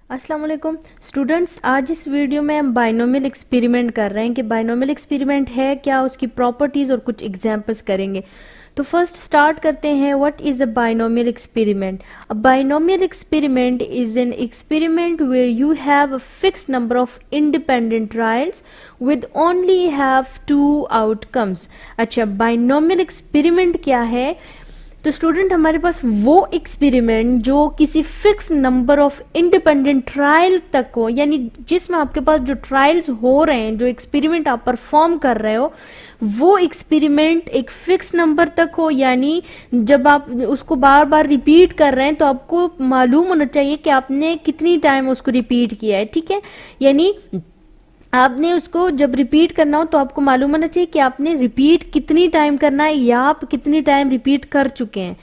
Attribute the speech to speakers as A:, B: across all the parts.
A: अस्सलाम वालेकुम स्टूडेंट्स, आज इस वीडियो में हम बाइनोमियल एक्सपेरिमेंट कर रहे हैं कि बाइनोमियल एक्सपेरिमेंट है क्या, उसकी प्रॉपर्टीज और कुछ एग्जांपल्स करेंगे। तो फर्स्ट स्टार्ट करते हैं, what is a binomial experiment. A binomial experiment is an experiment where you have a fixed number of independent trials with only have two outcomes. अच्छा, बाइनोमियल एक्सपेरिमेंट क्या है? तो स्टूडेंट, हमारे पास वो एक्सपेरिमेंट जो किसी fix number of independent trial तक हो, यानी जिसमें आपके पास जो ट्रायल्स हो रहे हैं, जो एक्सपेरिमेंट आप परफॉर्म कर रहे हो, वो एक्सपेरिमेंट एक फिक्स नंबर तक हो। यानी जब आप उसको बार बार रिपीट कर रहे हैं तो आपको मालूम होना चाहिए कि आपने कितनी टाइम उसको रिपीट किया है। ठीक है, यानी आपने उसको जब रिपीट करना हो तो आपको मालूम होना चाहिए कि आपने रिपीट कितनी टाइम करना है या आप कितनी टाइम रिपीट कर चुके हैं,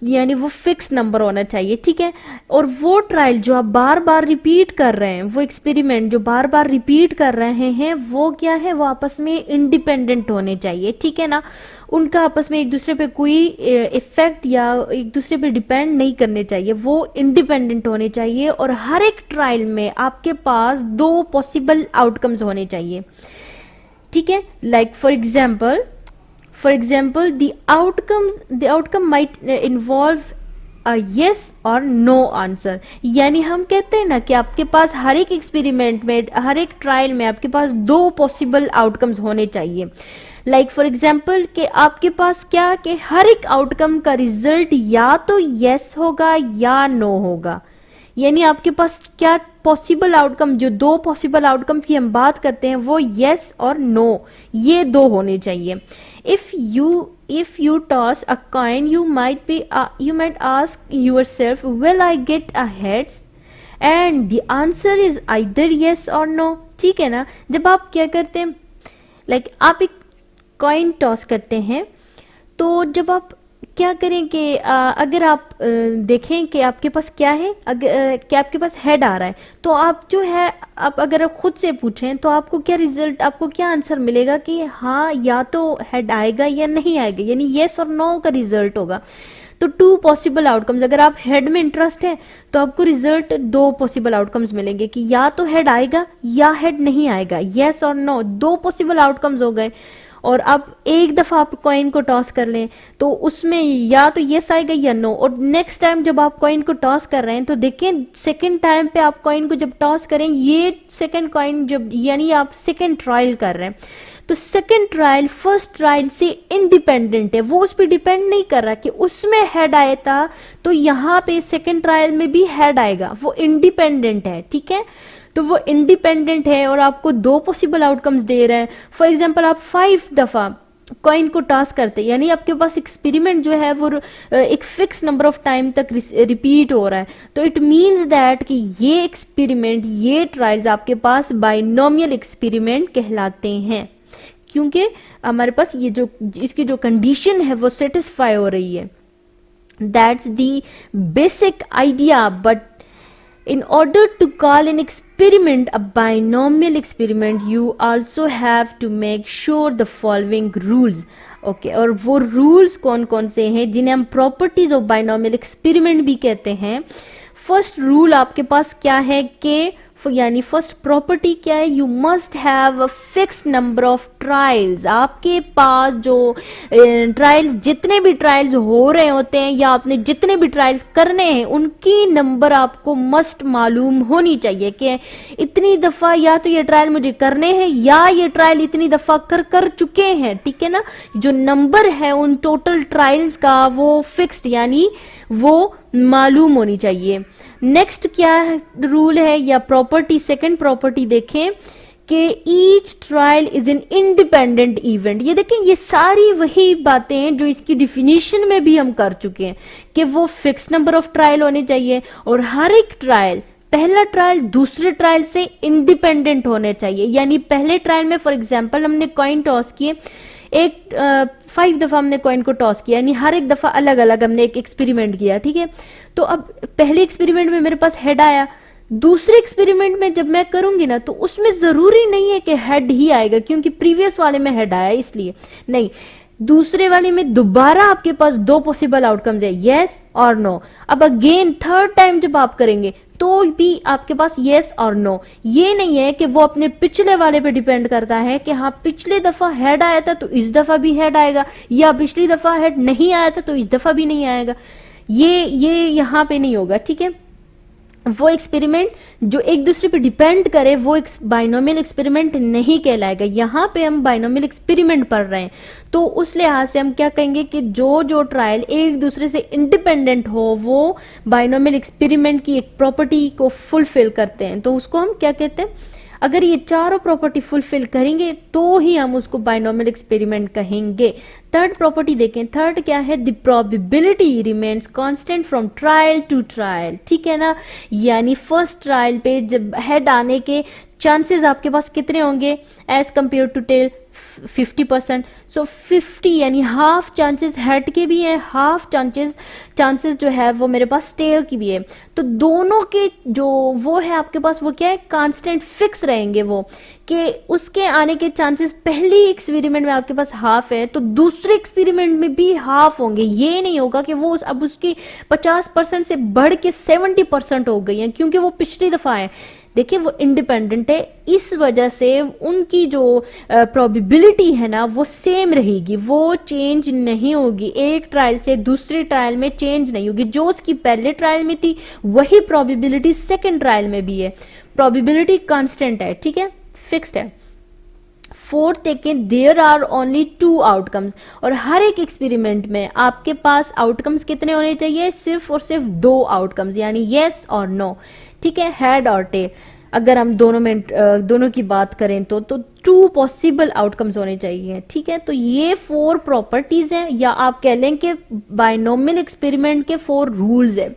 A: यानी वो फिक्स नंबर होना चाहिए। ठीक है, और वो ट्रायल जो आप बार बार रिपीट कर रहे हैं, वो एक्सपेरिमेंट जो बार बार रिपीट कर रहे हैं, वो क्या है, वो आपस में इंडिपेंडेंट होने चाहिए। ठीक है ना, उनका आपस में एक दूसरे पे कोई इफेक्ट या एक दूसरे पे डिपेंड नहीं करने चाहिए, वो इंडिपेंडेंट होने चाहिए। और हर एक ट्रायल में आपके पास दो पॉसिबल आउटकम्स होने चाहिए। ठीक है, like for example the outcome might involve a yes or no answer। यानी हम कहते हैं ना कि आपके पास हर एक एक्सपेरिमेंट में, हर एक ट्रायल में आपके पास दो पॉसिबल आउटकम्स होने चाहिए। लाइक फॉर एग्जाम्पल कि आपके पास क्या, कि हर एक आउटकम का रिजल्ट या तो यस होगा या नो होगा। यानी आपके पास क्या पॉसिबल आउटकम, जो दो पॉसिबल आउटकम्स की हम बात करते हैं, वो यस और नो, ये दो होने चाहिए। if you toss a coin, you might ask yourself, will I get a heads? And the answer is either yes or no। ठीक है ना, जब आप क्या करते हैं, लाइक आप एक कॉइन टॉस करते हैं, तो जब आप क्या करें कि अगर आप देखें कि आपके पास क्या है, कि आपके पास हेड आ रहा है, तो आप जो है, आप अगर आप खुद से पूछें तो आपको क्या रिजल्ट, आपको क्या आंसर मिलेगा कि हाँ या तो हेड आएगा या नहीं आएगा, यानी येस और नो का रिजल्ट होगा। तो टू पॉसिबल आउटकम्स, अगर आप हेड में इंटरेस्ट है तो आपको रिजल्ट दो पॉसिबल आउटकम्स मिलेंगे कि या तो हेड आएगा या हेड नहीं आएगा, येस और नो, दो पॉसिबल आउटकम्स हो गए। और अब एक दफा आप कॉइन को टॉस कर लें तो उसमें या तो यस आएगा या नो। और नेक्स्ट टाइम जब आप कॉइन को टॉस कर रहे हैं तो देखें, सेकंड टाइम पे आप कॉइन को जब टॉस करें, ये सेकंड कॉइन जब, यानी आप सेकंड ट्रायल कर रहे हैं, तो सेकंड ट्रायल फर्स्ट ट्रायल से इंडिपेंडेंट है, वो उस पर डिपेंड नहीं कर रहा कि उसमें हेड आया था तो यहाँ पे सेकंड ट्रायल में भी हेड आएगा, वो इंडिपेंडेंट है। ठीक है, तो वो इंडिपेंडेंट है और आपको दो पॉसिबल आउटकम्स दे रहा है। फॉर एग्जांपल आप 5 दफा कॉइन को टॉस करते, यानी आपके पास एक्सपेरिमेंट जो है वो एक फिक्स नंबर ऑफ टाइम तक रिपीट हो रहा है, तो इट मींस दैट कि ये एक्सपेरिमेंट, ये ट्रायल्स आपके पास बाइनोमियल एक्सपेरिमेंट कहलाते हैं, क्योंकि हमारे पास ये जो इसकी जो कंडीशन है वो सेटिस्फाई हो रही है। That's the basic idea. But in order to call an experiment a binomial experiment, you also have to make sure the following rules। okay, और वो rules कौन कौन से हैं जिन्हें हम properties of binomial experiment भी कहते हैं। फर्स्ट रूल आपके पास क्या है कि, यानी फर्स्ट प्रॉपर्टी क्या है, you must have a fix number of trials. आपके पास जो ट्रायल्स, जितने भी ट्रायल्स हो रहे होते हैं या आपने जितने भी ट्रायल्स करने हैं, उनकी नंबर आपको मस्ट मालूम होनी चाहिए कि इतनी दफा या तो ये ट्रायल मुझे करने हैं या ये ट्रायल इतनी दफा कर चुके हैं। ठीक है ना, जो नंबर है उन टोटल ट्रायल्स का वो फिक्स्ड, यानी वो मालूम होनी चाहिए। नेक्स्ट क्या रूल है या प्रॉपर्टी, सेकंड प्रॉपर्टी देखें कि each trial is an independent event. ये देखें, ये सारी वही बातें हैं जो इसकी डिफिनीशन में भी हम कर चुके हैं कि वो फिक्स नंबर ऑफ ट्रायल होने चाहिए और हर एक ट्रायल, पहला ट्रायल दूसरे ट्रायल से इंडिपेंडेंट होने चाहिए। यानी पहले ट्रायल में फॉर एग्जांपल हमने कॉइन टॉस किए, एक 5 दफा हमने कॉइन को टॉस किया, यानी हर एक दफा अलग अलग हमने एक एक्सपेरिमेंट किया। ठीक है, तो अब पहले एक्सपेरिमेंट में मेरे पास हेड आया, दूसरे एक्सपेरिमेंट में जब मैं करूंगी ना तो उसमें जरूरी नहीं है कि हेड ही आएगा क्योंकि प्रीवियस वाले में हेड आया, इसलिए नहीं, दूसरे वाले में दोबारा आपके पास दो पॉसिबल आउटकम्स है, यस और नो। अब अगेन थर्ड टाइम जब आप करेंगे तो भी आपके पास येस और नो। ये नहीं है कि वो अपने पिछले वाले पे डिपेंड करता है कि हाँ पिछले दफा हेड आया था तो इस दफा भी हेड आएगा, या पिछली दफा हेड नहीं आया था तो इस दफा भी नहीं आएगा। ये यहां पे नहीं होगा, ठीक है। वो एक्सपेरिमेंट जो एक दूसरे पे डिपेंड करे वो बाइनोमियल एक्सपेरिमेंट नहीं कहलाएगा। यहाँ पे हम बाइनोमियल एक्सपेरिमेंट पढ़ रहे हैं, तो उस लिहाज से हम क्या कहेंगे कि जो ट्रायल एक दूसरे से इंडिपेंडेंट हो वो बाइनोमियल एक्सपेरिमेंट की एक प्रॉपर्टी को फुलफिल करते हैं। तो उसको हम क्या कहते हैं, अगर ये चारों प्रॉपर्टी फुलफिल करेंगे तो ही हम उसको बाइनोमियल एक्सपेरिमेंट कहेंगे। थर्ड प्रॉपर्टी देखें, थर्ड क्या है, the probability remains constant from trial to trial, ठीक है ना। यानी फर्स्ट ट्रायल पे जब हेड आने के चांसेस आपके पास कितने होंगे एज कंपेयर टू टेल, 50%। सो 50 यानी हाफ चांसेस हेड के भी है, हाफ चांसेस जो है वो मेरे पास टेल की भी है। तो दोनों के जो वो है आपके पास वो क्या है, कांस्टेंट फिक्स रहेंगे वो, कि उसके आने के चांसेस पहली एक्सपेरिमेंट में आपके पास हाफ है तो दूसरे एक्सपेरिमेंट में भी हाफ होंगे। ये नहीं होगा कि वो अब उसकी 50% से बढ़ के 70% हो गई है, क्योंकि वो पिछली दफा है। देखिए वो इंडिपेंडेंट है, इस वजह से उनकी जो प्रोबेबिलिटी है ना वो सेम रहेगी, वो चेंज नहीं होगी। एक ट्रायल से दूसरे ट्रायल में चेंज नहीं होगी। जो उसकी पहले ट्रायल में थी वही प्रोबेबिलिटी सेकंड ट्रायल में भी है। प्रोबेबिलिटी कांस्टेंट है, ठीक है, फिक्स्ड है। फोर्थ देखें, देयर आर ओनली 2 आउटकम्स, और हर एक एक्सपेरिमेंट में आपके पास आउटकम्स कितने होने चाहिए, सिर्फ और सिर्फ 2 आउटकम्स, यानी यस और नो, ठीक है, हेड और टेल। अगर हम दोनों की बात करें तो 2 पॉसिबल आउटकम्स होने चाहिए, ठीक है। तो ये 4 प्रॉपर्टीज हैं, या आप कह लें कि बाइनोमियल एक्सपेरिमेंट के 4 रूल्स है।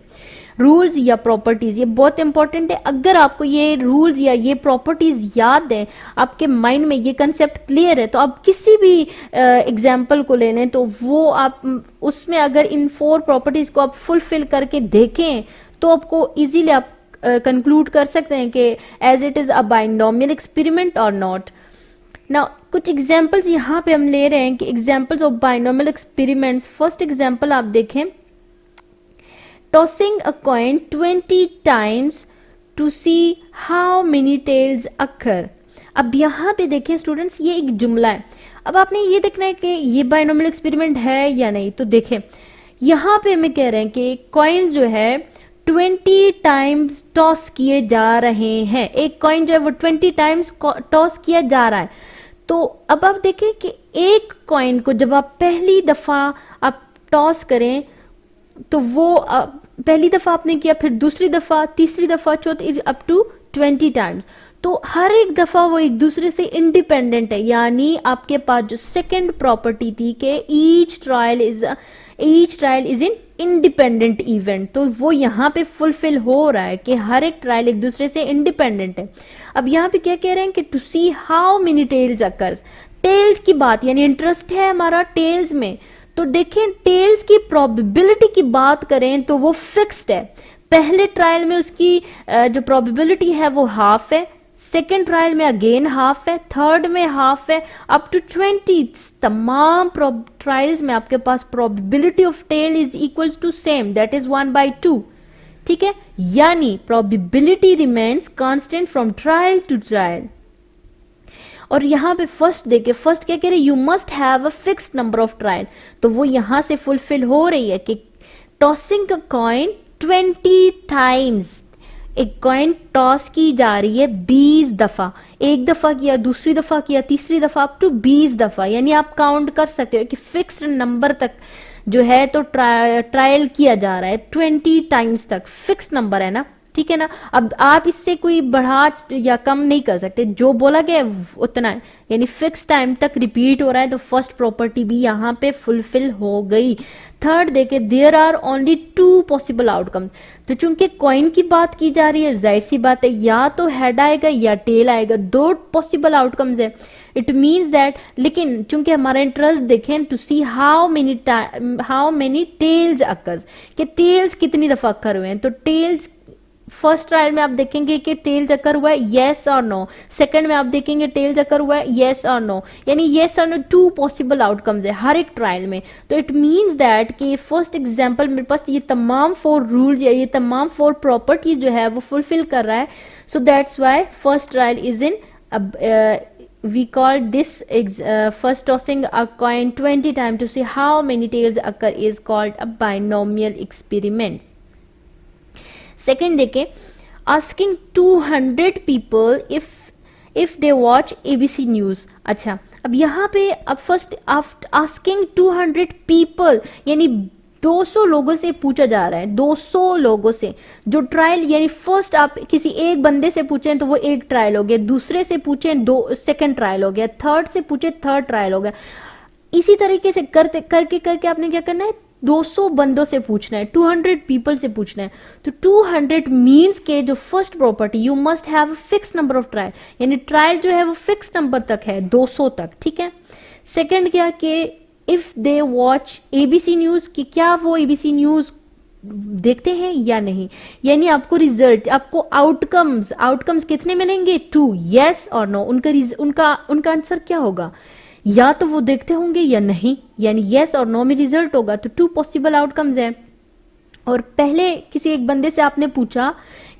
A: रूल्स या प्रॉपर्टीज ये बहुत इंपॉर्टेंट है। अगर आपको ये रूल्स या ये प्रॉपर्टीज याद है, आपके माइंड में ये कंसेप्ट क्लियर है, तो आप किसी भी एग्जाम्पल को ले लें तो वो आप उसमें अगर इन 4 प्रॉपर्टीज को आप फुलफिल करके देखें तो आपको इजीली आप कंक्लूड कर सकते हैं कि as it is a binomial experiment और नॉट। नाउ कुछ एग्जांपल्स यहाँ पे हम ले रहे हैं कि examples of binomial experiments. First example आप देखें, tossing a coin 20 times to see how many tails occur. अब यहाँ पे देखें स्टूडेंट्स, ये एक जुमला है। अब आपने ये देखना है कि ये बाइनोमियल एक्सपेरिमेंट है या नहीं। तो देखें यहाँ पे हमें कह रहे हैं कि कॉइन जो है 20 टाइम्स टॉस किए जा रहे हैं। एक कॉइन जो है वो 20 टाइम्स टॉस किया जा रहा है। तो अब आप देखें कि एक कॉइन को जब आप पहली दफा आप टॉस करें तो वो पहली दफा आपने किया, फिर दूसरी दफा, तीसरी दफा, चौथी, अप टू 20 टाइम्स। तो हर एक दफा वो एक दूसरे से इंडिपेंडेंट है। यानी आपके पास जो सेकंड प्रॉपर्टी थी कि each trial is in independent event, तो वो यहाँ पे फुलफिल हो रहा है कि हर एक ट्रायल एक दूसरे से इंडिपेंडेंट है। अब यहाँ पे क्या कह रहे हैं कि to see how many tails occurs, tails की बात, यानी इंटरेस्ट है हमारा टेल्स में। तो देखें टेल्स की प्रोबेबिलिटी की बात करें तो वो फिक्स्ड है। पहले ट्रायल में उसकी जो प्रोबेबिलिटी है वो हाफ है, सेकेंड ट्रायल में अगेन हाफ है, थर्ड में हाफ है, अप टू 20 तमाम ट्रायल्स में आपके पास probability of tail is equals to same, that is 1/2, ठीक है। यानी probability remains constant from trial to trial. और यहां पे फर्स्ट देखे, फर्स्ट क्या कह रहे, you must have a fixed number of trial. तो वो यहां से फुलफिल हो रही है कि टॉसिंग अ कॉइन 20 टाइम्स, एक कॉइन टॉस की जा रही है 20 दफा। एक दफा किया, दूसरी दफा किया, तीसरी दफा, अप टू 20 दफा। यानी आप काउंट कर सकते हो कि फिक्स्ड नंबर तक जो है तो ट्रायल किया जा रहा है 20 टाइम्स तक, फिक्स्ड नंबर है ना, ठीक है ना। अब आप इससे कोई बढ़ा या कम नहीं कर सकते, जो बोला गया उतना है, यानी फिक्स टाइम तक रिपीट हो रहा है। तो फर्स्ट प्रॉपर्टी भी यहाँ पे फुलफिल हो गई। थर्ड देखे, there are only 2 possible outcomes. तो चूंकि कॉइन की बात की जा रही है, जाहिर सी बात है या तो हेड आएगा या टेल आएगा, 2 पॉसिबल आउटकम्स है। इट मीन्स दैट, लेकिन चूंकि हमारा इंटरेस्ट देखें to see how many tails occurs, कि टेल्स कितनी दफा अकर हुए हैं। तो टेल्स फर्स्ट ट्रायल में आप देखेंगे कि टेल्स अकर हुआ है, येस और नो। सेकंड में आप देखेंगे टेल्स अकर हुआ है, येस और नो, यानी येस और नो, टू पॉसिबल आउटकम्स है हर एक ट्रायल में। तो इट मीन्स दैट कि फर्स्ट एग्जाम्पल मेरे पास ये तमाम 4 रूल या ये तमाम 4 प्रॉपर्टीज जो है वो फुलफिल कर रहा है। So that's why first trial is in we called this first tossing a coin 20 times to see how many tails occur is called a binomial experiment. Second देखें, asking 200 people if they watch ABC News। अच्छा, अब यहाँ पे अब first asking 200 people यानी 200 लोगों से पूछा जा रहा है, 200 लोगों से। जो ट्रायल यानी फर्स्ट आप किसी एक बंदे से पूछें तो वो एक ट्रायल हो गया, दूसरे से पूछें दो सेकंड ट्रायल हो गया, थर्ड से पूछे थर्ड ट्रायल हो गया। इसी तरीके से करते करके करके आपने क्या करना है, 200 बंदों से पूछना है, 200 पीपल से पूछना है। तो 200 मीन्स के जो first property, you must have fix number of trial, यानी ट्रायल जो है वो फिक्स नंबर तक है, 200 तक, ठीक है। सेकंड क्या कि if they watch ABC news, कि क्या वो एबीसी न्यूज देखते हैं या नहीं, यानी आपको रिजल्ट, आपको आउटकम्स कितने मिलेंगे, 2, यस और नो। उनका आंसर क्या होगा, या तो वो देखते होंगे या नहीं, यानी यस और नो में रिजल्ट होगा। तो 2 पॉसिबल आउटकम्स है। और पहले किसी एक बंदे से आपने पूछा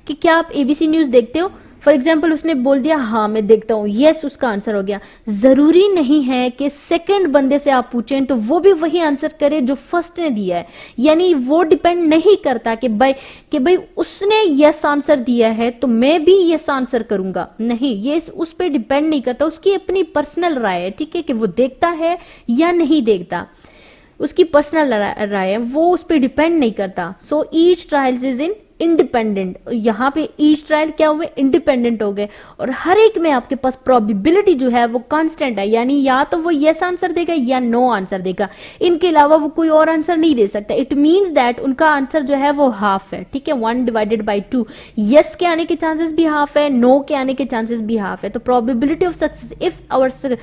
A: कि क्या आप एबीसी न्यूज देखते हो, फॉर एग्जाम्पल उसने बोल दिया हाँ मैं देखता हूं, यस उसका आंसर हो गया। जरूरी नहीं है कि सेकंड बंदे से आप पूछें तो वो भी वही आंसर करे जो फर्स्ट ने दिया है, यानी वो डिपेंड नहीं करता कि भाई उसने यस आंसर दिया है तो मैं भी यस आंसर करूंगा, नहीं, ये उस पर डिपेंड नहीं करता, उसकी अपनी पर्सनल राय है, ठीक है, कि वो देखता है या नहीं देखता, उसकी पर्सनल राय है, वो उस पर डिपेंड नहीं करता। So each trials is in independent, यहाँ पे ईच ट्रायल क्या हुए, इंडिपेंडेंट हो गए, और हर एक में आपके पास प्रोबेबिलिटी जो है वो कांस्टेंट है, यानी या तो वो यस आंसर देगा या नो आंसर देगा, इनके अलावा वो कोई और आंसर नहीं दे सकता। इट मींस दैट उनका आंसर जो है वो हाफ है, ठीक है, 1/2। यस के आने के चांसेस भी हाफ है, नो के आने के चांसेस भी हाफ है। तो probability of success if our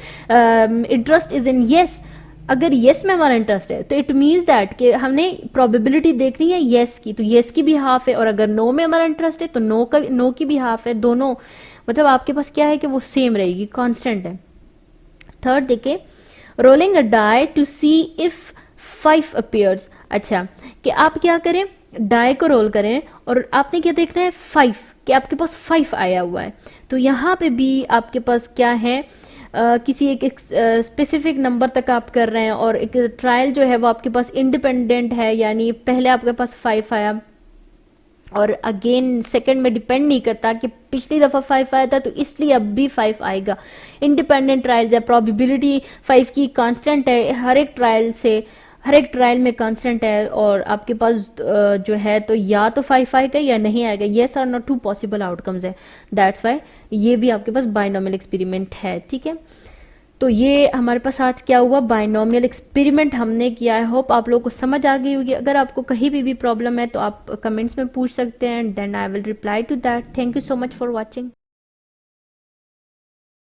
A: interest is in yes, अगर यस में हमारा इंटरेस्ट है तो इट मीन्स दैट कि हमने प्रोबेबिलिटी देखनी है यस की, तो यस की भी हाफ है, और अगर नो में हमारा इंटरेस्ट है तो नो की भी हाफ है, दोनों मतलब आपके पास क्या है कि वो सेम रहेगी, कांस्टेंट है। थर्ड देखिए, rolling a die to see if 5 appears. अच्छा, कि आप क्या करें, डाई को रोल करें और आपने क्या देखना है, 5, कि आपके पास 5 आया हुआ है। तो यहाँ पे भी आपके पास क्या है, किसी एक स्पेसिफिक नंबर तक आप कर रहे हैं, और एक ट्रायल जो है वो आपके पास इंडिपेंडेंट है, यानी पहले आपके पास 5 आया और अगेन सेकंड में डिपेंड नहीं करता कि पिछली दफा 5 आया था तो इसलिए अब भी 5 आएगा। इंडिपेंडेंट ट्रायल्स है, प्रोबेबिलिटी 5 की कांस्टेंट है, हर एक ट्रायल में कांस्टेंट है, और आपके पास जो है तो या तो 5 आएगा या नहीं आएगा, येस और नो, 2 पॉसिबल आउटकम्स है। दैट्स वाई ये भी आपके पास बाइनोमियल एक्सपेरिमेंट है, ठीक है। तो ये हमारे पास आज क्या हुआ, बाइनोमियल एक्सपेरिमेंट हमने किया है। होप आप लोगों को समझ आ गई होगी। अगर आपको कहीं भी प्रॉब्लम है तो आप कमेंट्स में पूछ सकते हैं, then I will reply to that. Thank you so much for watching.